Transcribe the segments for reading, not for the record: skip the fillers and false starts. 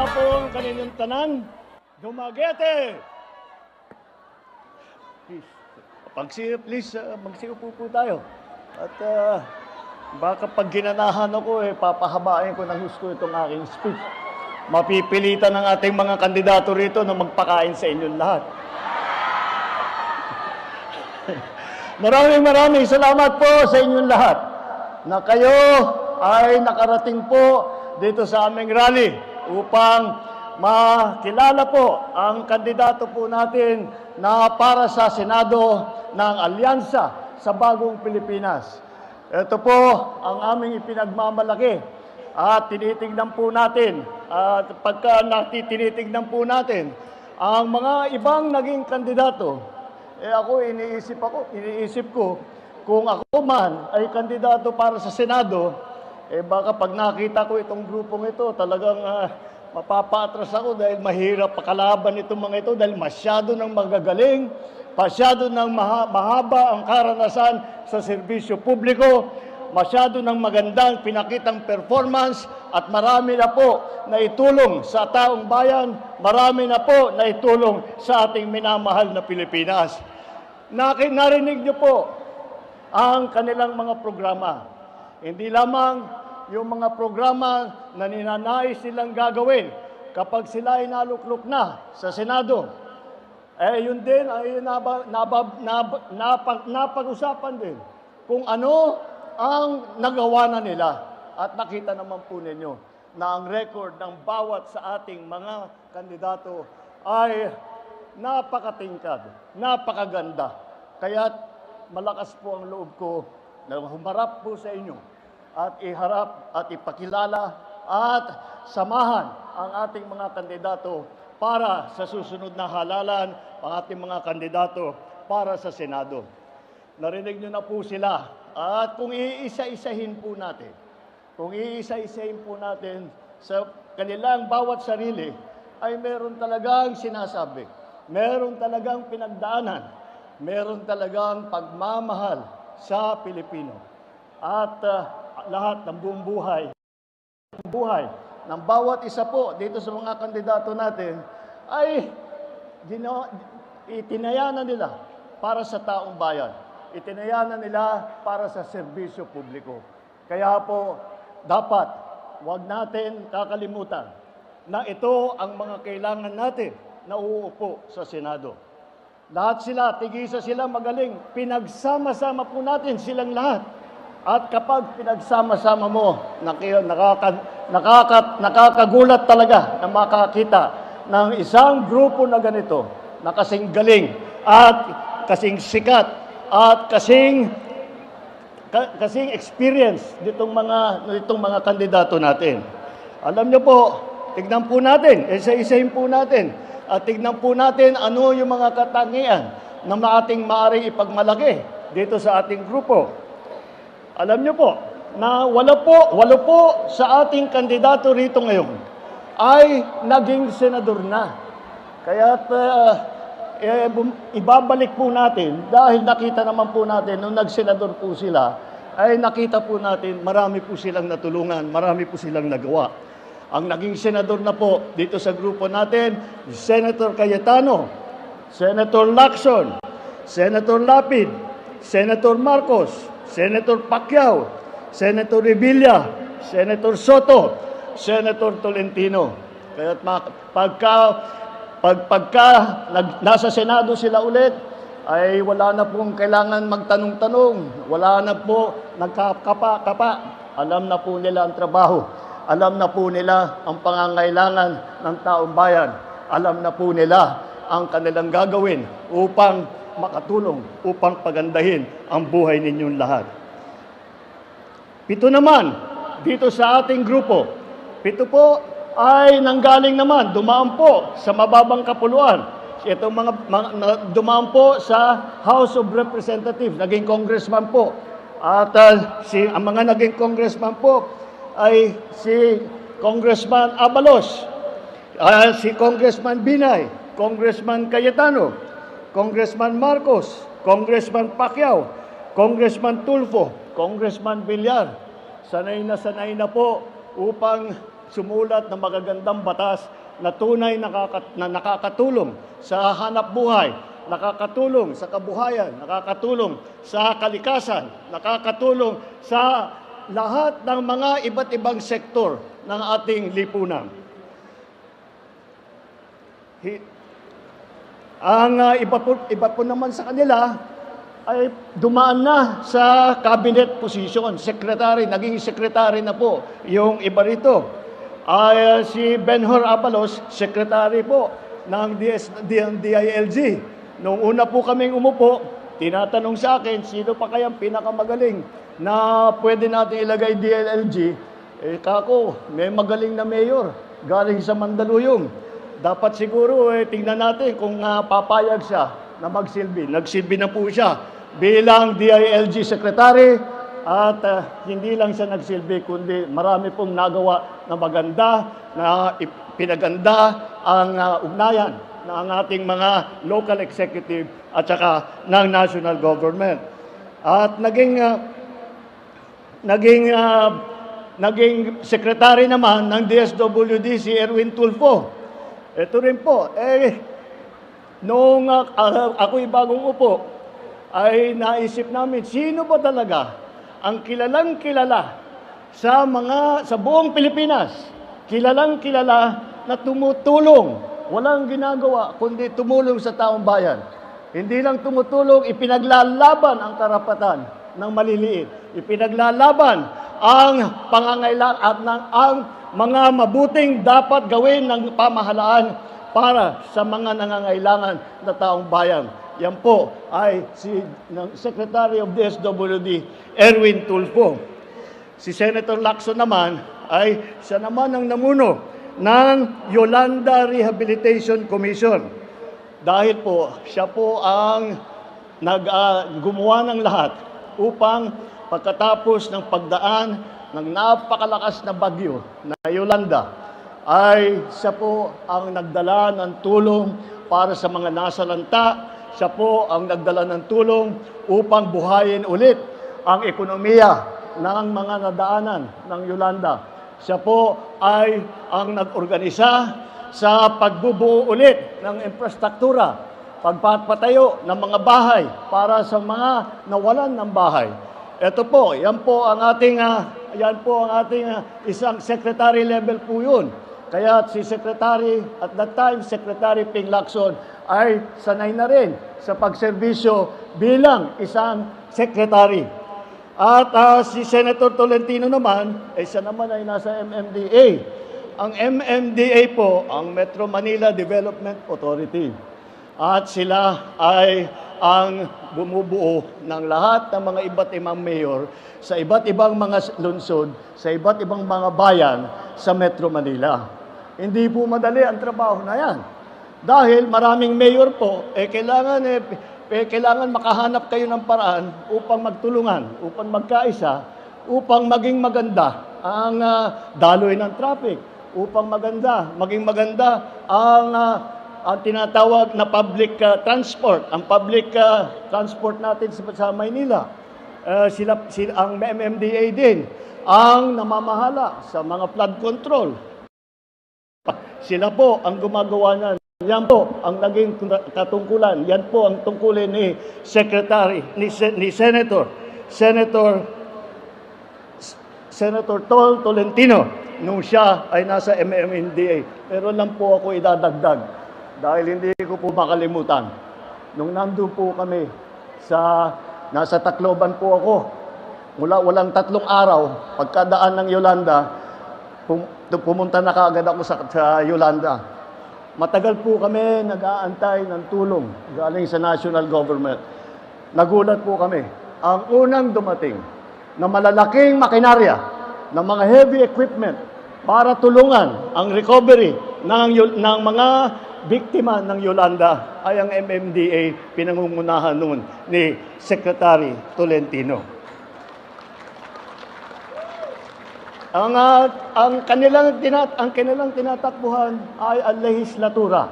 hapon kaninyong tanan, Dumaguete! Please, magsiupo po tayo. At baka pag ginanahan ako, papahabain ko ng husto itong aking speech. Mapipilitan ng ating mga kandidato rito na magpakain sa inyong lahat. Maraming salamat po sa inyong lahat na kayo ay nakarating po dito sa aming rally upang makilala po ang kandidato po natin na para sa Senado ng Alyansa sa Bagong Pilipinas. Ito po ang aming ipinagmamalaki at tinitignan po natin at pagka tinitignan po natin ang mga ibang naging kandidato, ako iniisip ko kung ako man ay kandidato para sa Senado, baka pag nakita ko itong grupong ito, talagang mapapa-atras ako dahil mahirap pakalaban itong mga ito dahil masyado nang magagaling, masyado nang mahaba ang karanasan sa serbisyo publiko, masyado nang magandang pinakitang performance at marami na po na itulong sa taong bayan, marami na po na itulong sa ating minamahal na Pilipinas. Narinig niyo po ang kanilang mga programa. Hindi lamang yung mga programa na ninanais silang gagawin kapag sila ay naluklok na sa Senado. Yun din ay napag-usapan din kung ano ang nagawa na nila. At nakita naman po ninyo na ang record ng bawat sa ating mga kandidato ay napakatingkad, napakaganda. Kaya't malakas po ang loob ko na humarap po sa inyo at iharap at ipakilala at samahan ang ating mga kandidato para sa susunod na halalan, ang ating mga kandidato para sa Senado. Narinig nyo na po sila. At kung iisa-isahin po natin, sa kanilang bawat sarili, ay meron talagang sinasabi, meron talagang pinagdaanan, meron talagang pagmamahal sa Pilipino. At lahat ng buong buhay ng bawat isa po dito sa mga kandidato natin ay itinayanan nila para sa taong bayan. Itinayanan nila para sa serbisyo publiko. Kaya po, dapat wag natin kakalimutan na ito ang mga kailangan natin na uupo sa Senado. Lahat sila, tigisa sila magaling. Pinagsama-sama po natin silang lahat. At kapag pinagsama-sama mo, nakakagulat talaga na makakita ng isang grupo na ganito, na kasing galing at kasing sikat at kasing experience nitong mga kandidato natin. Alam niyo po, tignan po natin, isa-isahin po natin, at tignan po natin ano yung mga katangian na ating maaaring ipagmalaki dito sa ating grupo. Alam niyo po, na walo po sa ating kandidato rito ngayon ay naging senador na. Kaya't ibabalik po natin, dahil nakita naman po natin, nung nagsenador po sila, ay nakita po natin, marami po silang natulungan, marami po silang nagawa. Ang naging senador na po dito sa grupo natin, Senator Cayetano, Senator Lacson, Senator Lapid, Senator Marcos, Senator Pacquiao, Senator Revilla, Senator Soto, Senator Tolentino. Kaya pagka nasa Senado sila ulit, ay wala na pong kailangan magtanong-tanong, wala na po nagkakapa-kapa. Alam na po nila ang trabaho, alam na po nila ang pangangailangan ng taong bayan, alam na po nila ang kanilang gagawin upang makatulong, upang pagandahin ang buhay ninyong lahat. 7 naman, dito sa ating grupo, 7 po ay nanggaling naman, dumaan po sa mababang kapuluan. Itong mga dumaan po sa House of Representatives, naging congressman po. At ang mga naging congressman po ay si Congressman Abalos, si Congressman Binay, Congressman Cayetano, Congressman Marcos, Congressman Pacquiao, Congressman Tulfo, Congressman Villar. Sanay na po upang sumulat ng magagandang batas na tunay na nakakatulong sa hanap buhay, nakakatulong sa kabuhayan, nakakatulong sa kalikasan, nakakatulong sa lahat ng mga iba't ibang sektor ng ating lipunan. Ang iba po naman sa kanila ay dumaan na sa cabinet position, secretary, naging secretary na po yung iba rito. Si Benhur Abalos, secretary po ng DILG. Noong una po kaming umupo, tinatanong sa akin, sino pa kayang pinakamagaling na pwede natin ilagay DILG? Kako, may magaling na mayor, galing sa Mandaluyong. Dapat siguro tingnan natin kung papayag siya na magsilbi. Nagsilbi na po siya bilang DILG Secretary at hindi lang siya nagsilbi kundi marami pong nagawa na maganda na pinaganda ang ugnayan ng ating mga local executive at saka ng national government. At naging secretary naman ng DSWD si Erwin Tulfo. Ito rin po, noong ako'y bagong upo, ay naisip namin, sino ba talaga ang kilalang kilala sa buong Pilipinas, kilalang kilala na tumutulong, walang ginagawa, kundi tumulong sa taong bayan. Hindi lang tumutulong, ipinaglalaban ang karapatan ng maliliit. Ipinaglalaban ang pangangailangan at ang mga mabuting dapat gawin ng pamahalaan para sa mga nangangailangan na taong bayan. Yan po ay si Secretary of DSWD, Erwin Tulfo. Si Senator Lacson naman ay siya naman ang namuno ng Yolanda Rehabilitation Commission. Dahil po, siya po ang gumawa ng lahat upang pagkatapos ng pagdaan ng napakalakas na bagyo na Yolanda, ay siya po ang nagdala ng tulong para sa mga nasalanta. Siya po ang nagdala ng tulong upang buhayin ulit ang ekonomiya ng mga nadaanan ng Yolanda. Siya po ay ang nag-organisa sa pagbubuo ulit ng infrastruktura, pagpapatayo ng mga bahay para sa mga nawalan ng bahay. Ito po, yan po ang ating isang secretary level po yun. Kaya si Secretary, at that time, Secretary Ping Lacson ay sanay na rin sa pagserbisyo bilang isang secretary. At si Senator Tolentino naman, siya naman ay nasa MMDA. Ang MMDA po, ang Metro Manila Development Authority. At sila ay ang bumubuo ng lahat ng mga iba't ibang mayor sa iba't ibang mga lungsod, sa iba't ibang mga bayan sa Metro Manila. Hindi po madali ang trabaho na yan. Dahil maraming mayor po, kailangan makahanap kayo ng paraan upang magtulungan, upang magkaisa, upang maging maganda ang daloy ng traffic, upang maging maganda ang tinatawag na public transport, ang public transport natin sa Maynila. Ang MMDA din ang namamahala sa mga flood control. Sila po ang gumagawa niyan. Yan po ang naging katungkulan. Yan po ang tungkulin ni Senator Tolentino nung siya ay nasa MMDA. Pero lang po ako idadagdag dahil hindi ko po makalimutan. Nung nandun po kami nasa Tacloban po ako, walang 3 araw, pagkadaan ng Yolanda, pumunta na kaagad ako sa Yolanda. Matagal po kami nag-aantay ng tulong galing sa national government. Nagulat po kami. Ang unang dumating na malalaking makinarya, ng mga heavy equipment para tulungan ang recovery ng mga biktima ng Yolanda ay ang MMDA, pinangungunahan noon ni Secretary Tolentino. Ang kanilang tinatakbuhan ay ang lehislatura.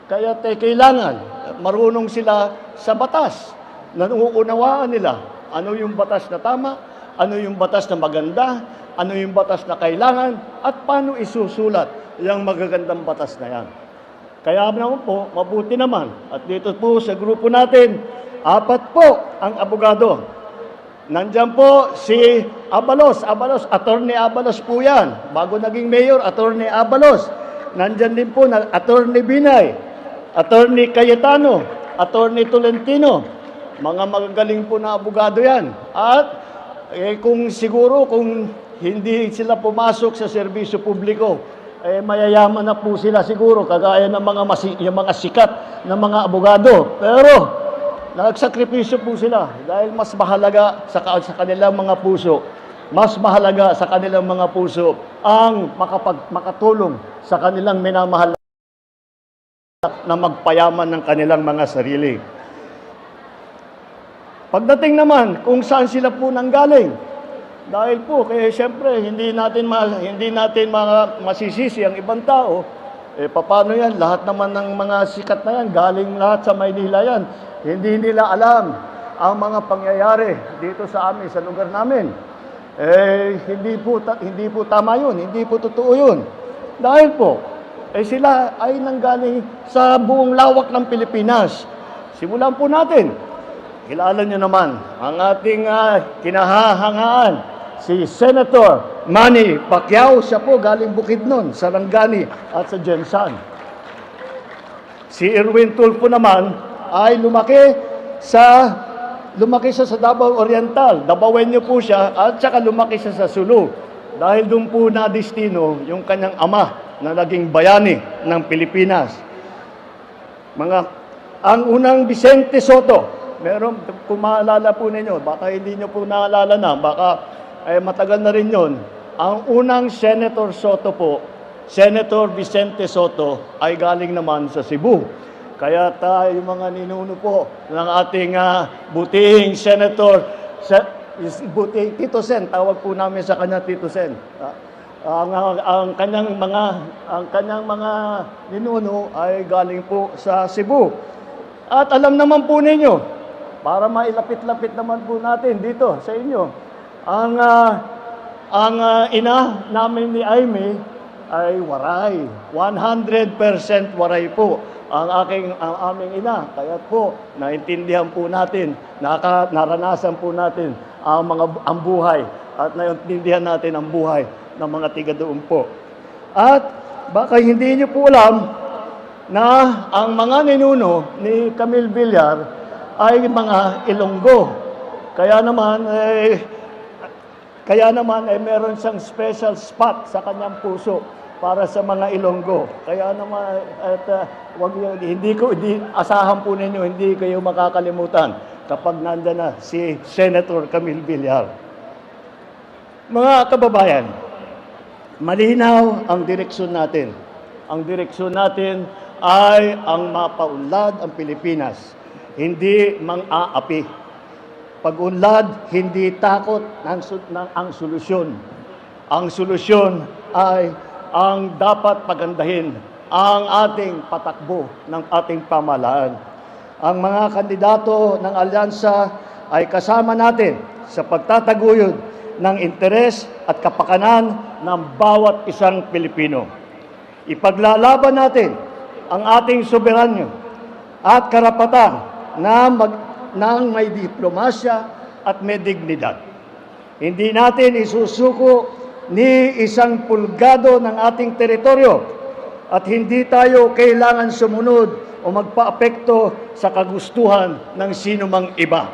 Kaya kailangan marunong sila sa batas. Nanuunawaan nila ano yung batas na tama, ano yung batas na maganda, ano yung batas na kailangan, at paano isusulat yung magagandang batas na yan. Kaya naman po, mabuti naman. At dito po sa grupo natin, 4 po ang abogado. Nandyan po si Abalos, Attorney Abalos po yan. Bago naging mayor, Attorney Abalos. Nandyan din po na Attorney Binay, Attorney Cayetano, Attorney Tolentino. Mga magagaling po na abogado yan. At kung hindi sila pumasok sa serbisyo publiko, mayayaman na po sila siguro, kagaya ng yung mga sikat na mga abogado. Pero nagsakripisyo po sila dahil mas mahalaga sa kanilang mga puso, ang makatulong sa kanilang minamahal na magpayaman ng kanilang mga sarili. Pagdating naman kung saan sila po nanggaling, dahil po, kaya siyempre, hindi natin masisisi ang ibang tao. Paano yan? Lahat naman ng mga sikat na yan, galing lahat sa Maynila yan. Hindi nila alam ang mga pangyayari dito sa amin, sa lugar namin. Hindi po tama yun, hindi po totoo yun. Dahil po, sila ay nanggaling sa buong lawak ng Pilipinas. Simulan po natin. Kilala nyo naman ang ating kinahahangaan, si Senator Manny Pacquiao. Siya po galing Bukidnon, Sarangani at sa Jensan. Si Erwin Tulfo naman ay lumaki siya sa Davao Oriental. Dabawenyo po siya at saka lumaki siya sa Sulu. Dahil doon po na destino yung kanyang ama na naging bayani ng Pilipinas. Ang unang Vicente Soto, meron, kung maalala po ninyo, baka hindi nyo po naalala na, baka matagal na rin yun. Ang unang Senator Soto po, Senator Vicente Soto, ay galing naman sa Cebu. Kaya tayo mga ninuno po ng ating butihing Senator, butihing Tito Sen, tawag po namin sa kanya Tito Sen. Ang kanyang mga ninuno ay galing po sa Cebu. At alam naman po ninyo, para mailapit-lapit naman po natin dito sa inyo, ang ina namin ni Aimee ay waray. 100% waray po ang aming ina. Kaya po, naintindihan po natin, naranasan po natin ang buhay at naintindihan natin ang buhay ng mga tiga doon po. At baka hindi niyo po alam na ang mga ninuno ni Camille Villar ay mga Ilonggo. Kaya naman meron siyang special spot sa kanyang puso para sa mga Ilonggo. Kaya naman asahan po ninyo, hindi kayo makakalimutan kapag nandiyan na si Senator Camille Villar. Mga kababayan, malinaw ang direksyon natin. Ang direksyon natin ay ang mapaunlad ang Pilipinas, hindi mang-aapi. Pag-unlad, hindi takot ang solusyon. Ang solusyon ay ang dapat pagandahin ang ating patakbo ng ating pamahalaan. Ang mga kandidato ng alyansa ay kasama natin sa pagtataguyod ng interes at kapakanan ng bawat isang Pilipino. Ipaglalaban natin ang ating soberanyo at karapatan ng may diplomasya at may dignidad. Hindi natin isusuko ni isang pulgado ng ating teritoryo at hindi tayo kailangan sumunod o magpaapekto sa kagustuhan ng sinumang iba.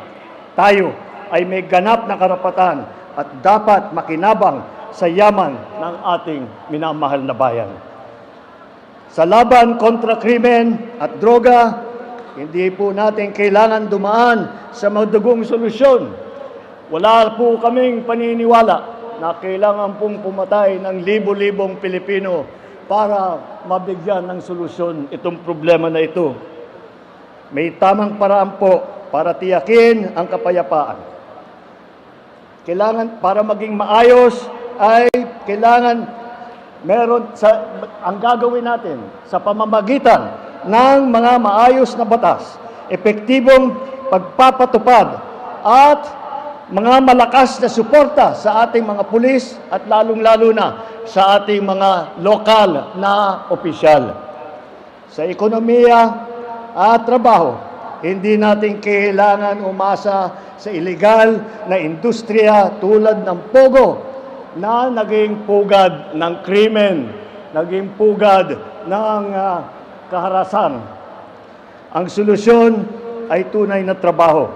Tayo ay may ganap na karapatan at dapat makinabang sa yaman ng ating minamahal na bayan. Sa laban kontra krimen at droga, hindi po natin kailangan dumaan sa madugong solusyon. Wala po kaming paniniwala na kailangan pong pumatay ng libo-libong Pilipino para mabigyan ng solusyon itong problema na ito. May tamang paraan po para tiyakin ang kapayapaan. Kailangan, para maging maayos, ay kailangan ang gagawin natin sa pamamagitan ng mga maayos na batas, epektibong pagpapatupad at mga malakas na suporta sa ating mga pulis at lalong-lalo na sa ating mga lokal na opisyal. Sa ekonomiya at trabaho, hindi natin kailangan umasa sa ilegal na industriya tulad ng Pogo na naging pugad ng krimen, naging pugad ng kaharasan. Ang solusyon ay tunay na trabaho,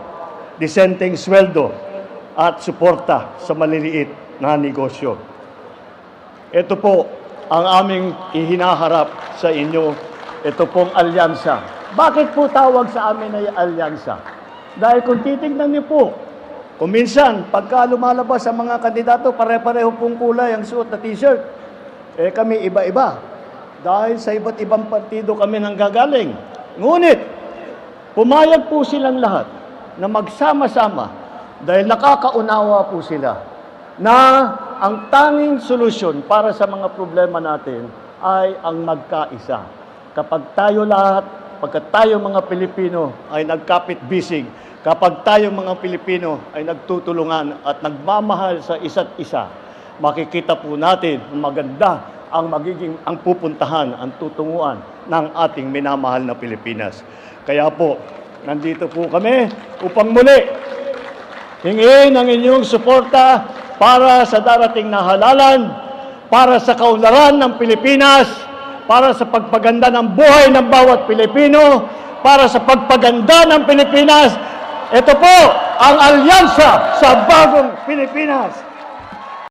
disenteng sweldo at suporta sa maliliit na negosyo. Ito po ang aming ihinaharap sa inyo, ito pong alyansa. Bakit po tawag sa amin ay alyansa? Dahil kung titignan niyo po, kung minsan, pagka lumalabas ang mga kandidato, pare-pareho pong kulay ang suot na t-shirt. Kami iba-iba. Dahil sa iba't ibang partido kami nanggagaling. Ngunit, pumayag po silang lahat na magsama-sama dahil nakakaunawa po sila na ang tanging solusyon para sa mga problema natin ay ang magkaisa. Kapag tayo lahat, pagkat tayo mga Pilipino ay nagkapit-bisig, kapag tayo mga Pilipino ay nagtutulungan at nagmamahal sa isa't isa, makikita po natin maganda ang pupuntahan, ang tutunguan ng ating minamahal na Pilipinas. Kaya po, nandito po kami upang muli hingin ang inyong suporta para sa darating na halalan, para sa kaunlaran ng Pilipinas, para sa pagpaganda ng buhay ng bawat Pilipino, para sa pagpaganda ng Pilipinas. Ito po ang alyansa sa bagong Pilipinas.